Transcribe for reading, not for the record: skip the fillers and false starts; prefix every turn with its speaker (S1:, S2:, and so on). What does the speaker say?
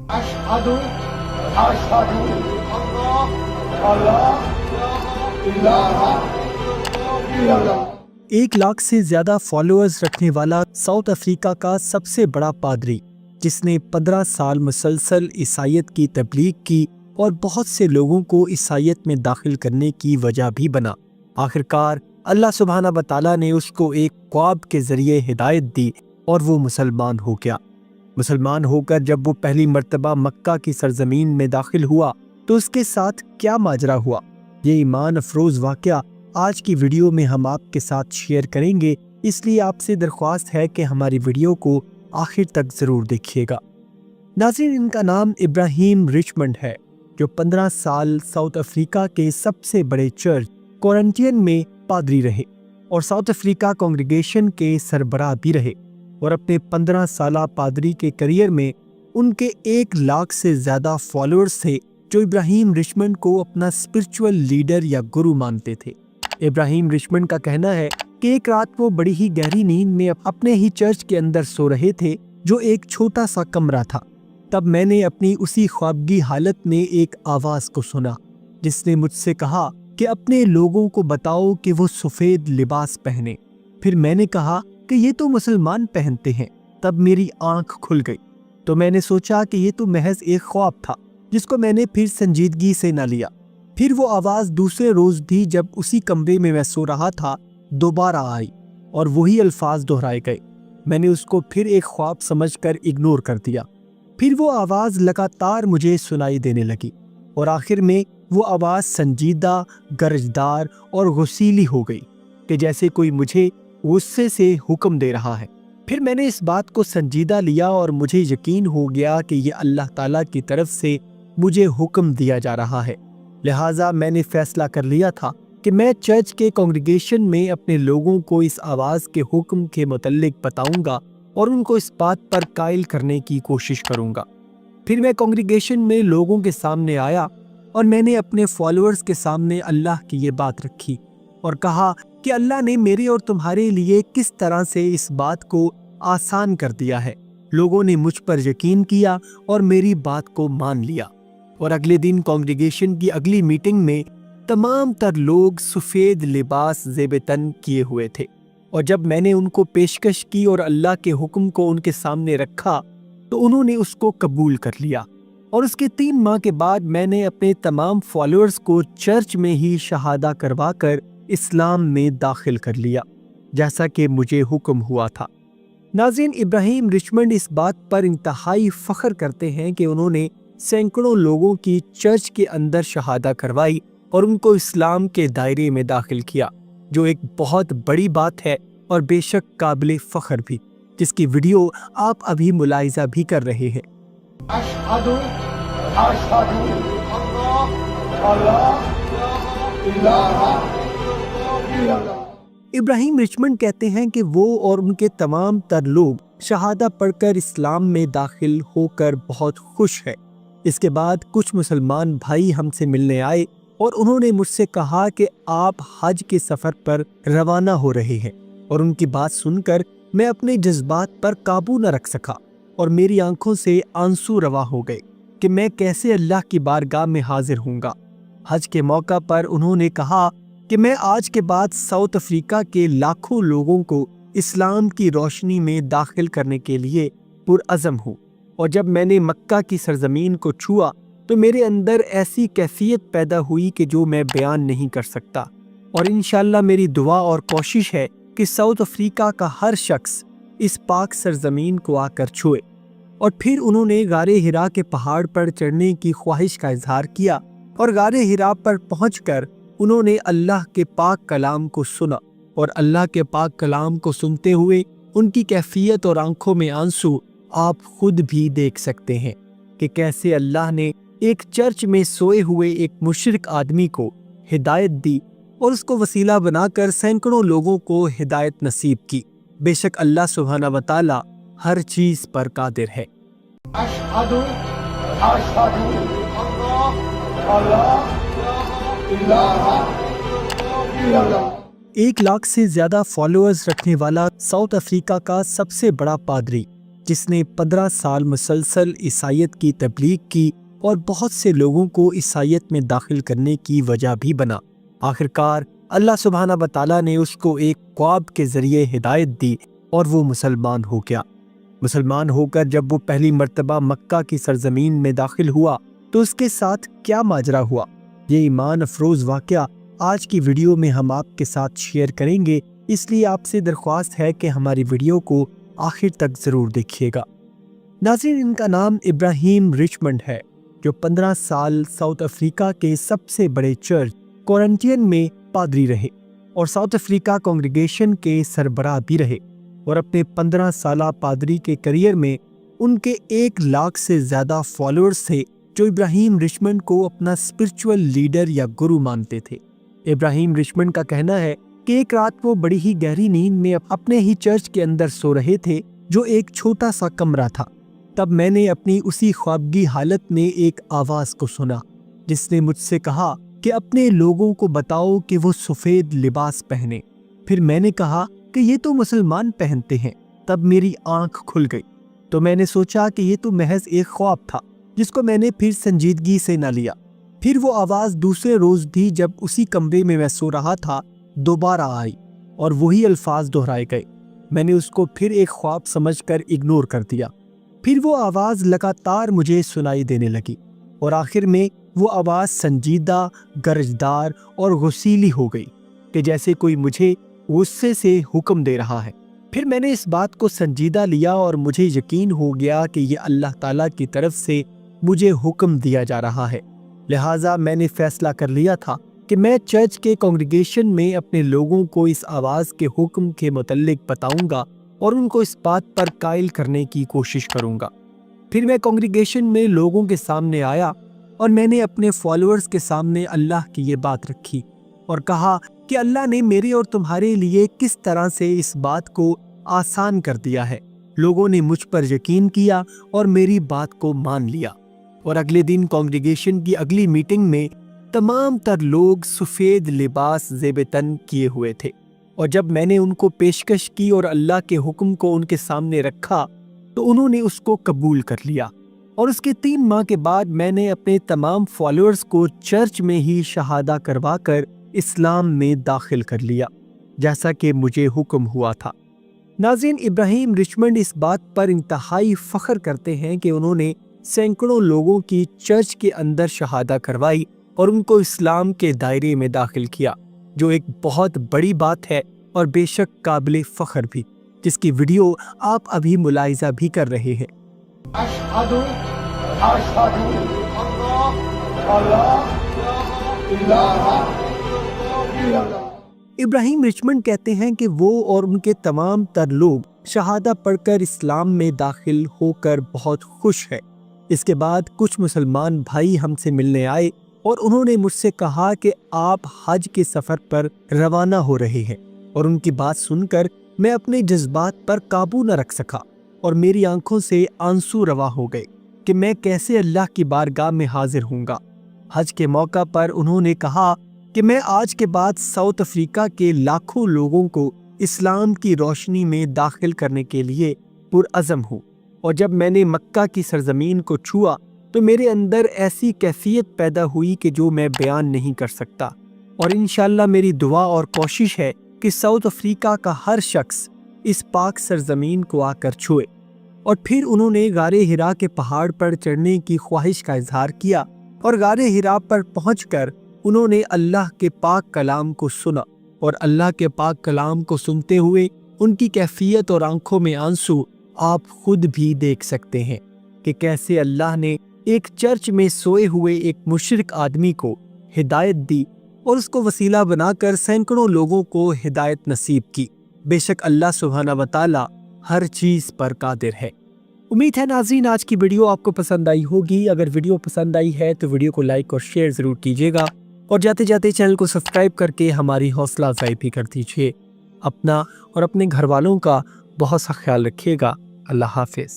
S1: अशहदु अशहदु अल्लाह इलाहा इल्लल्लाह।
S2: 1 लाख से ज़्यादा फॉलोअर्स रखने वाला साउथ अफ्रीका का सबसे बड़ा पादरी, जिसने 15 साल मुसलसल ईसाईयत की तबलीग की और बहुत से लोगों को ईसाईयत में दाखिल करने की वजह भी बना। आखिरकार अल्लाह सुब्हाना व तआला ने उसको एक ख्वाब के ज़रिए हिदायत दी और वो मुसलमान हो गया। मुसलमान होकर जब वो पहली मर्तबा मक्का की सरजमीन में दाखिल हुआ तो उसके साथ क्या माजरा हुआ, ये ईमान अफरोज़ वाक़या आज की वीडियो में हम आपके साथ शेयर करेंगे। इसलिए आपसे दरख्वास्त है कि हमारी वीडियो को आखिर तक ज़रूर देखिएगा। नाज़रीन, इनका नाम इब्राहिम रिचमंड है, जो 15 साल साउथ अफ्रीका के सबसे बड़े चर्च क्वारंटाइन में पादरी रहे और साउथ अफ्रीका कांग्रेगेशन के सरबराह भी रहे। और अपने 15 साला पादरी के करियर में उनके 1 लाख से ज़्यादा फॉलोअर्स थे, जो इब्राहिम रिचमंड को अपना स्पिरिचुअल लीडर या गुरु मानते थे। इब्राहिम रिचमंड का कहना है कि एक रात वो बड़ी ही गहरी नींद में अपने ही चर्च के अंदर सो रहे थे, जो एक छोटा सा कमरा था। तब मैंने अपनी उसी ख्वाबगी हालत में एक आवाज़ को सुना, जिसने मुझसे कहा कि अपने लोगों को बताओ कि वो सफ़ेद लिबास पहने। फिर मैंने कहा कि ये तो मुसलमान पहनते हैं। तब मेरी आंख खुल गई, तो मैंने सोचा कि ये तो महज एक ख्वाब था, जिसको मैंने फिर संजीदगी से न लिया। फिर वो आवाज़ दूसरे रोज़ भी जब उसी कमरे में मैं सो रहा था दोबारा आई और वही अल्फाज दोहराए गए। मैंने उसको फिर एक ख्वाब समझकर इग्नोर कर दिया। फिर वो आवाज़ लगातार मुझे सुनाई देने लगी और आखिर में वो आवाज़ संजीदा, गरजदार और गुस्सीली हो गई कि जैसे कोई मुझे गुस्से से हुक्म दे रहा है। फिर मैंने इस बात को संजीदा लिया और मुझे यकीन हो गया कि ये अल्लाह ताला की तरफ से मुझे हुक्म दिया जा रहा है। लिहाजा मैंने फैसला कर लिया था कि मैं चर्च के कांग्रेगेशन में अपने लोगों को इस आवाज़ के हुक्म के मुतल्लिक बताऊंगा और उनको इस बात पर कायल करने की कोशिश करूंगा। फिर मैं कांग्रेगेशन में लोगों के सामने आया और मैंने अपने फॉलोअर्स के सामने अल्लाह की ये बात रखी और कहा कि अल्लाह ने मेरे और तुम्हारे लिए किस तरह से इस बात को आसान कर दिया है। लोगों ने मुझ पर यकीन किया और मेरी बात को मान लिया। और अगले दिन कांग्रेगेशन की अगली मीटिंग में तमाम तर लोग सफ़ेद लिबास ज़ेब-ए-तन किए हुए थे और जब मैंने उनको पेशकश की और अल्लाह के हुक्म को उनके सामने रखा तो उन्होंने उसको कबूल कर लिया। और उसके 3 माह के बाद मैंने अपने तमाम फॉलोअर्स को चर्च में ही शहादा करवा कर इस्लाम में दाखिल कर लिया, जैसा कि मुझे हुक्म हुआ था। नाज़रीन, इब्राहिम रिचमंड इस बात पर इंतहाई फ़ख्र करते हैं कि उन्होंने सैकड़ों लोगों की चर्च के अंदर शहादा करवाई और उनको इस्लाम के दायरे में दाखिल किया, जो एक बहुत बड़ी बात है और बेशक काबिल फ़ख्र भी, जिसकी वीडियो आप अभी मुलाहिज़ा भी कर रहे हैं।
S1: अशहदु अशहदु अल्लाह इलाहा इल्लल्लाह।
S2: इब्राहिम रिचमंड कहते हैं कि वो और उनके तमाम तर लोग शहादा पढ़कर इस्लाम में दाखिल होकर बहुत खुश हैं। इसके बाद कुछ मुसलमान भाई हमसे मिलने आए और उन्होंने मुझसे कहा कि आप हज के सफ़र पर रवाना हो रहे हैं। और उनकी बात सुनकर मैं अपने जज्बात पर काबू न रख सका और मेरी आंखों से आंसू रवा हो गए कि मैं कैसे अल्लाह की बारगाह में हाजिर होऊंगा। हज के मौका पर उन्होंने कहा कि मैं आज के बाद साउथ अफ्रीका के लाखों लोगों को इस्लाम की रोशनी में दाखिल करने के लिए पुरअज़म हूँ। और जब मैंने मक्का की सरजमीन को छुआ तो मेरे अंदर ऐसी कैफियत पैदा हुई कि जो मैं बयान नहीं कर सकता। और इंशाअल्लाह मेरी दुआ और कोशिश है कि साउथ अफ्रीका का हर शख्स इस पाक सरजमीन को आकर छुए। और फिर उन्होंने गारे हिरा के पहाड़ पर चढ़ने की ख्वाहिश का इजहार किया और गारे हिरा पर पहुंचकर उन्होंने अल्लाह के पाक कलाम को सुना। और अल्लाह के पाक कलाम को सुनते हुए उनकी कैफियत और आंखों में आंसू आप खुद भी देख सकते हैं कि कैसे अल्लाह ने एक चर्च में सोए हुए एक मुशरिक आदमी को हिदायत दी और उसको वसीला बनाकर सैकड़ों लोगों को हिदायत नसीब की। बेशक अल्लाह सुब्हाना व तआला हर चीज पर कादिर है।
S1: अशहदु अशहदु अल्लाह इलाहा इल्लल्लाह।
S2: 1 लाख से ज्यादा फॉलोअर्स रखने वाला साउथ अफ्रीका का सबसे बड़ा पादरी, جس نے 15 سال مسلسل عیسائیت کی تبلیغ کی اور بہت سے لوگوں کو عیسائیت میں داخل کرنے کی وجہ بھی بنا۔ آخرکار اللہ سبحانہ و تعالیٰ نے اس کو ایک خواب کے ذریعے ہدایت دی اور وہ مسلمان ہو گیا۔ مسلمان ہو کر جب وہ پہلی مرتبہ مکہ کی سرزمین میں داخل ہوا تو اس کے ساتھ کیا ماجرا ہوا، یہ ایمان افروز واقعہ آج کی ویڈیو میں ہم آپ کے ساتھ شیئر کریں گے، اس لیے آپ سے درخواست ہے کہ ہماری ویڈیو کو آخر تک ضرور دیکھیے گا۔ ناظرین، ان کا نام ابراہیم رچمنڈ ہے، جو 15 سال ساؤتھ افریقہ کے سب سے بڑے چرچ کورنٹین میں پادری رہے اور ساؤتھ افریقہ کانگریگیشن کے سربراہ بھی رہے، اور اپنے 15 سالہ پادری کے کریئر میں ان کے 1 لاکھ سے زیادہ فالوورز تھے جو ابراہیم رچمنڈ کو اپنا اسپرچول لیڈر یا گرو مانتے تھے۔ ابراہیم رچمنڈ کا کہنا ہے کہ ایک رات وہ بڑی ہی گہری نیند میں اپنے ہی چرچ کے اندر سو رہے تھے جو ایک چھوٹا سا کمرہ تھا۔ تب میں نے اپنی اسی خوابگی حالت میں ایک آواز کو سنا جس نے مجھ سے کہا کہ اپنے لوگوں کو بتاؤ کہ وہ سفید لباس پہنے۔ پھر میں نے کہا کہ یہ تو مسلمان پہنتے ہیں۔ تب میری آنکھ کھل گئی تو میں نے سوچا کہ یہ تو محض ایک خواب تھا جس کو میں نے پھر سنجیدگی سے نہ لیا۔ پھر وہ آواز دوسرے روز بھی جب اسی کمرے میں سو رہا تھا دوبارہ آئی اور وہی الفاظ دہرائے گئے۔ میں نے اس کو پھر ایک خواب سمجھ کر اگنور کر دیا۔ پھر وہ آواز لگاتار مجھے سنائی دینے لگی اور آخر میں وہ آواز سنجیدہ، گرجدار اور غسیلی ہو گئی کہ جیسے کوئی مجھے غصے سے حکم دے رہا ہے۔ پھر میں نے اس بات کو سنجیدہ لیا اور مجھے یقین ہو گیا کہ یہ اللہ تعالیٰ کی طرف سے مجھے حکم دیا جا رہا ہے۔ لہٰذا میں نے فیصلہ کر لیا تھا کہ میں چرچ کے کانگریگیشن میں اپنے لوگوں کو اس آواز کے حکم کے متعلق بتاؤں گا اور ان کو اس بات پر قائل کرنے کی کوشش کروں گا۔ پھر میں کانگریگیشن میں لوگوں کے سامنے آیا اور میں نے اپنے فالوورز کے سامنے اللہ کی یہ بات رکھی اور کہا کہ اللہ نے میرے اور تمہارے لیے کس طرح سے اس بات کو آسان کر دیا ہے۔ لوگوں نے مجھ پر یقین کیا اور میری بات کو مان لیا، اور اگلے دن کانگریگیشن کی اگلی میٹنگ میں تمام تر لوگ سفید لباس زیب تن کیے ہوئے تھے، اور جب میں نے ان کو پیشکش کی اور اللہ کے حکم کو ان کے سامنے رکھا تو انہوں نے اس کو قبول کر لیا، اور اس کے 3 ماہ کے بعد میں نے اپنے تمام فالوورز کو چرچ میں ہی شہادہ کروا کر اسلام میں داخل کر لیا جیسا کہ مجھے حکم ہوا تھا۔ ناظرین، ابراہیم رچمنڈ اس بات پر انتہائی فخر کرتے ہیں کہ انہوں نے سینکڑوں لوگوں کی چرچ کے اندر شہادہ کروائی اور ان کو اسلام کے دائرے میں داخل کیا، جو ایک بہت بڑی بات ہے اور بے شک قابل فخر بھی، جس کی ویڈیو آپ ابھی ملاحظہ بھی کر رہے ہیں۔
S1: اشہد اللہ الہ الا اللہ۔
S2: ابراہیم رچمنڈ کہتے ہیں کہ وہ اور ان کے تمام تر لوگ شہادہ پڑھ کر اسلام میں داخل ہو کر بہت خوش ہیں۔ اس کے بعد کچھ مسلمان بھائی ہم سے ملنے آئے اور انہوں نے مجھ سے کہا کہ آپ حج کے سفر پر روانہ ہو رہے ہیں، اور ان کی بات سن کر میں اپنے جذبات پر قابو نہ رکھ سکا اور میری آنکھوں سے آنسو روا ہو گئے کہ میں کیسے اللہ کی بارگاہ میں حاضر ہوں گا۔ حج کے موقع پر انہوں نے کہا کہ میں آج کے بعد ساؤتھ افریقہ کے لاکھوں لوگوں کو اسلام کی روشنی میں داخل کرنے کے لیے پرعزم ہوں، اور جب میں نے مکہ کی سرزمین کو چھوا تو میرے اندر ایسی کیفیت پیدا ہوئی کہ جو میں بیان نہیں کر سکتا، اور انشاءاللہ میری دعا اور کوشش ہے کہ ساؤتھ افریقہ کا ہر شخص اس پاک سرزمین کو آ کر چھوئے۔ اور پھر انہوں نے غار حرا کے پہاڑ پر چڑھنے کی خواہش کا اظہار کیا، اور غار حرا پر پہنچ کر انہوں نے اللہ کے پاک کلام کو سنا، اور اللہ کے پاک کلام کو سنتے ہوئے ان کی کیفیت اور آنکھوں میں آنسو آپ خود بھی دیکھ سکتے ہیں کہ کیسے اللہ نے ایک چرچ میں سوئے ہوئے ایک مشرک آدمی کو ہدایت دی اور اس کو وسیلہ بنا کر سینکڑوں لوگوں کو ہدایت نصیب کی۔ بے شک اللہ سبحانہ و تعالی ہر چیز پر قادر ہے۔ امید ہے ناظرین آج کی ویڈیو آپ کو پسند آئی ہوگی۔ اگر ویڈیو پسند آئی ہے تو ویڈیو کو لائک اور شیئر ضرور کیجیے گا، اور جاتے جاتے چینل کو سبسکرائب کر کے ہماری حوصلہ افزائی بھی کر دیجیے۔ اپنا اور اپنے گھر والوں کا بہت سا خیال رکھیے گا۔ اللہ حافظ۔